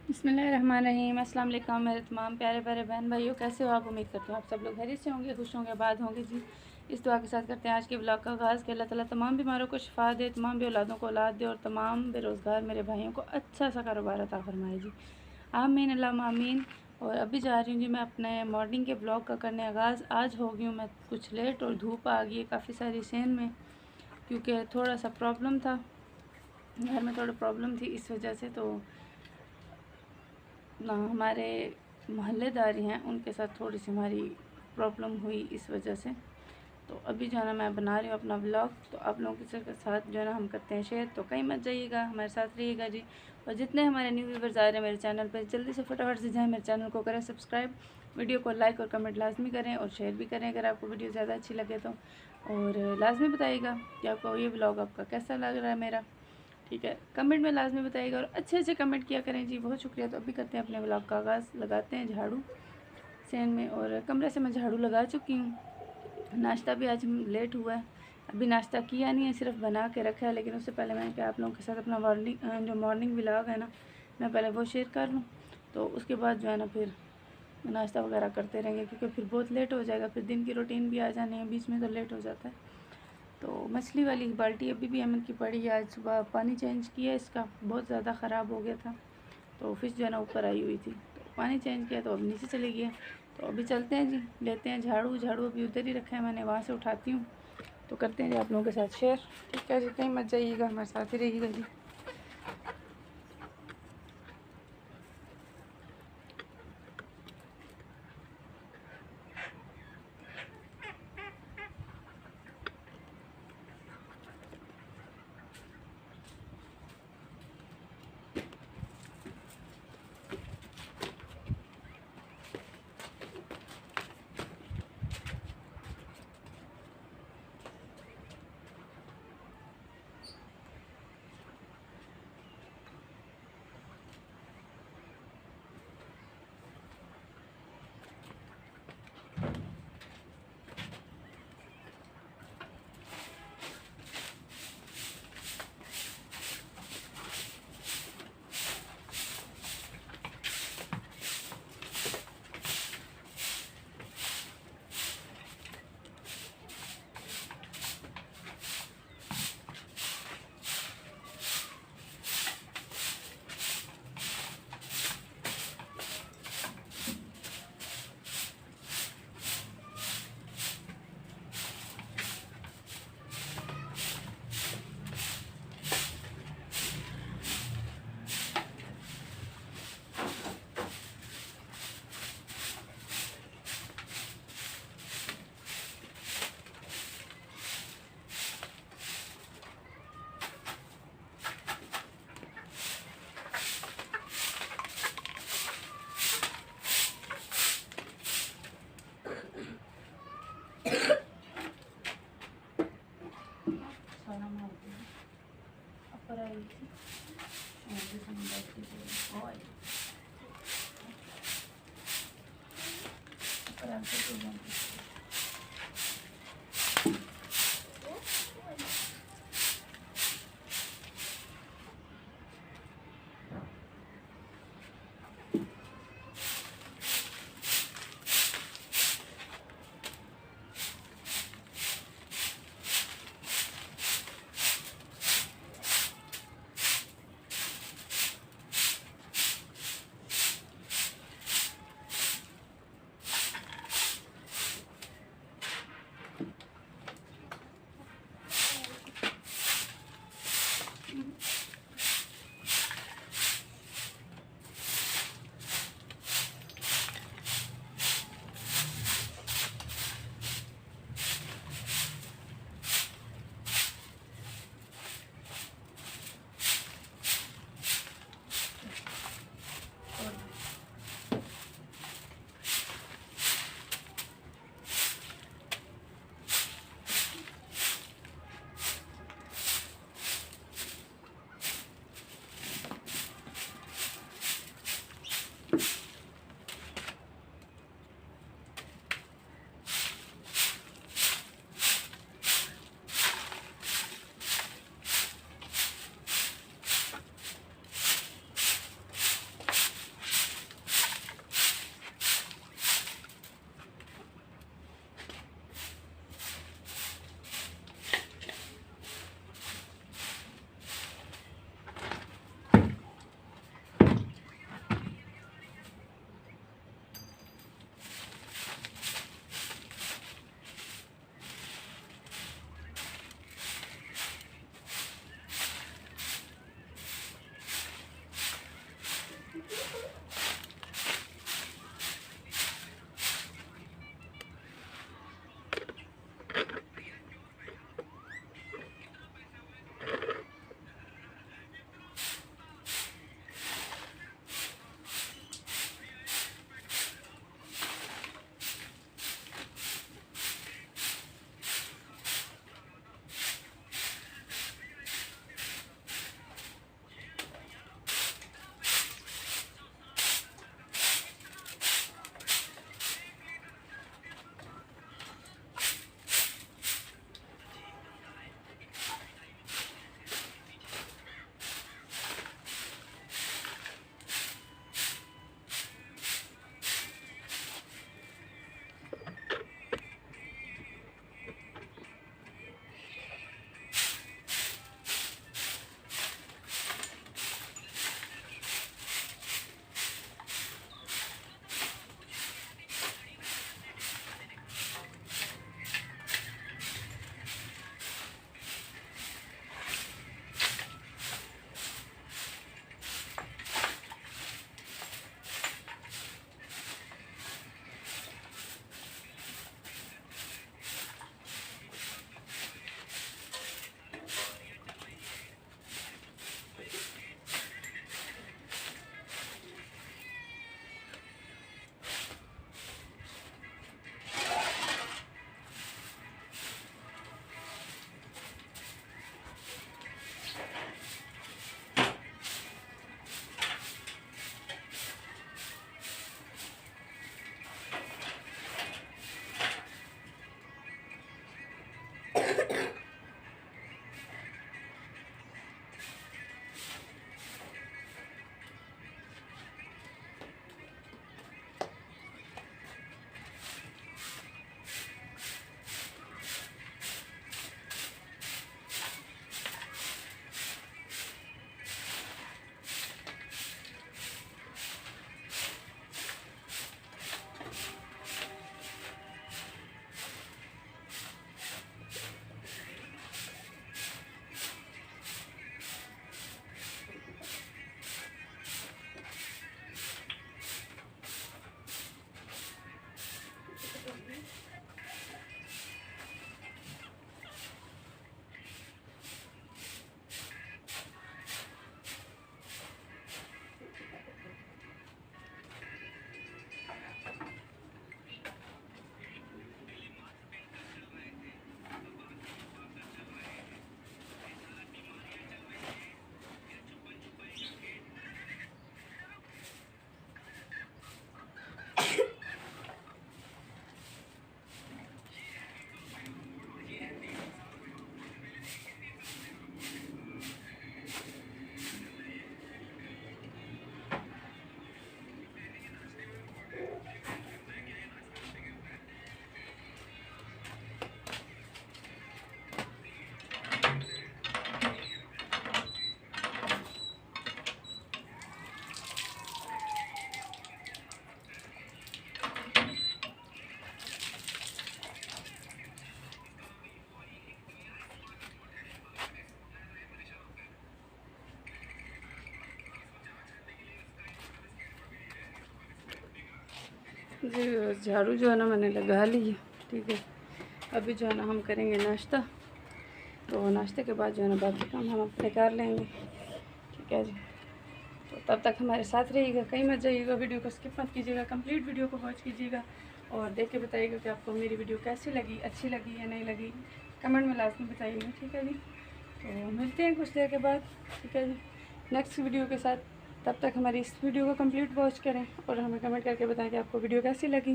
बिस्मिल्लाहिर्रहमानिर्रहीम। अस्सलाम वालेकुम मेरे तमाम प्यारे प्यारे बहन भाइयों, कैसे हो आप? उम्मीद करती हूँ आप सब लोग खैरियत से होंगे, खुश होंगे, आबाद होंगे जी। इस दुआ के साथ करते हैं आज के ब्लॉग का आगाज़ कि अल्लाह ताला तमाम बीमारों को शिफा दे, तमाम भी औलादों को औलाद दे और तमाम बेरोज़गार मेरे भाइयों को अच्छा सा कारोबार अता फरमाए जी। आमीन अल्लाहुम्मा आमीन। और अभी जा रही हूँ जी मैं अपने मॉर्निंग के ब्लॉग का करने आगाज़। आज हो गई हूँ मैं कुछ लेट और धूप आ गई है काफ़ी सारी सेन में, क्योंकि थोड़ा सा प्रॉब्लम था घर में, थोड़ा प्रॉब्लम थी इस वजह से। तो ना हमारे मोहल्लेदारी हैं उनके साथ थोड़ी सी हमारी प्रॉब्लम हुई इस वजह से। तो अभी जो है ना मैं बना रही हूँ अपना ब्लॉग, तो आप लोगों के साथ जो है ना हम करते हैं शेयर। तो कहीं मत जाइएगा, हमारे साथ रहिएगा जी। और जितने हमारे न्यू व्यूवर्स आ रहे हैं मेरे चैनल पर, जल्दी से फटाफट से जाएँ मेरे चैनल को करें सब्सक्राइब, वीडियो को लाइक और कमेंट लाजमी करें और शेयर भी करें अगर आपको वीडियो ज़्यादा अच्छी लगे तो। और लाजमी बताइएगा कि आपको ये ब्लॉग आपका कैसा लग रहा है मेरा, ठीक है? कमेंट में लाजमी बताइएगा और अच्छे अच्छे कमेंट किया करें जी, बहुत शुक्रिया। तो अभी करते हैं अपने ब्लॉग का आगाज़, लगाते हैं झाड़ू सेन में। और कमरे से मैं झाड़ू लगा चुकी हूँ। नाश्ता भी आज लेट हुआ है, अभी नाश्ता किया नहीं है, सिर्फ बना के रखा है। लेकिन उससे पहले मैंने कहा आप लोगों के साथ अपना जो मॉर्निंग व्लॉग है ना, मैं पहले वो शेयर कर लूँ, तो उसके बाद जो है ना फिर नाश्ता वगैरह करते रहेंगे, क्योंकि फिर बहुत लेट हो जाएगा, फिर दिन की रूटीन भी आ जानी है, बीच में तो लेट हो जाता है। तो मछली वाली बाल्टी अभी भी अमन की पड़ी है, आज सुबह पानी चेंज किया इसका, बहुत ज़्यादा ख़राब हो गया था। तो फिश जो है ना ऊपर आई हुई थी, तो पानी चेंज किया तो अब नीचे चली गई है। तो अभी चलते हैं जी, लेते हैं झाड़ू। झाड़ू अभी उधर ही रखा है मैंने, वहाँ से उठाती हूँ। तो करते हैं जी आप लोगों के साथ शेयर, ठीक है जी? कहीं मत जाइएगा, हमारे साथ ही रहिएगा जी। जी झाड़ू जो है ना मैंने लगा ली है, ठीक है। अभी जो है ना हम करेंगे नाश्ता, तो नाश्ते के बाद जो है ना बाकी काम हम अपने कर लेंगे, ठीक है जी। तो तब तक हमारे साथ रहिएगा, कहीं मत जाइएगा, वीडियो को स्किप मत कीजिएगा, कंप्लीट वीडियो को वॉच कीजिएगा और देख के बताइएगा कि आपको मेरी वीडियो कैसी लगी, अच्छी लगी या नहीं लगी, कमेंट में लाजमी बताइएगा, ठीक है जी। तो मिलते हैं कुछ देर के बाद, ठीक है जी, नेक्स्ट वीडियो के साथ। तब तक हमारी इस वीडियो को कंप्लीट वॉच करें और हमें कमेंट करके बताएं कि आपको वीडियो कैसी लगी।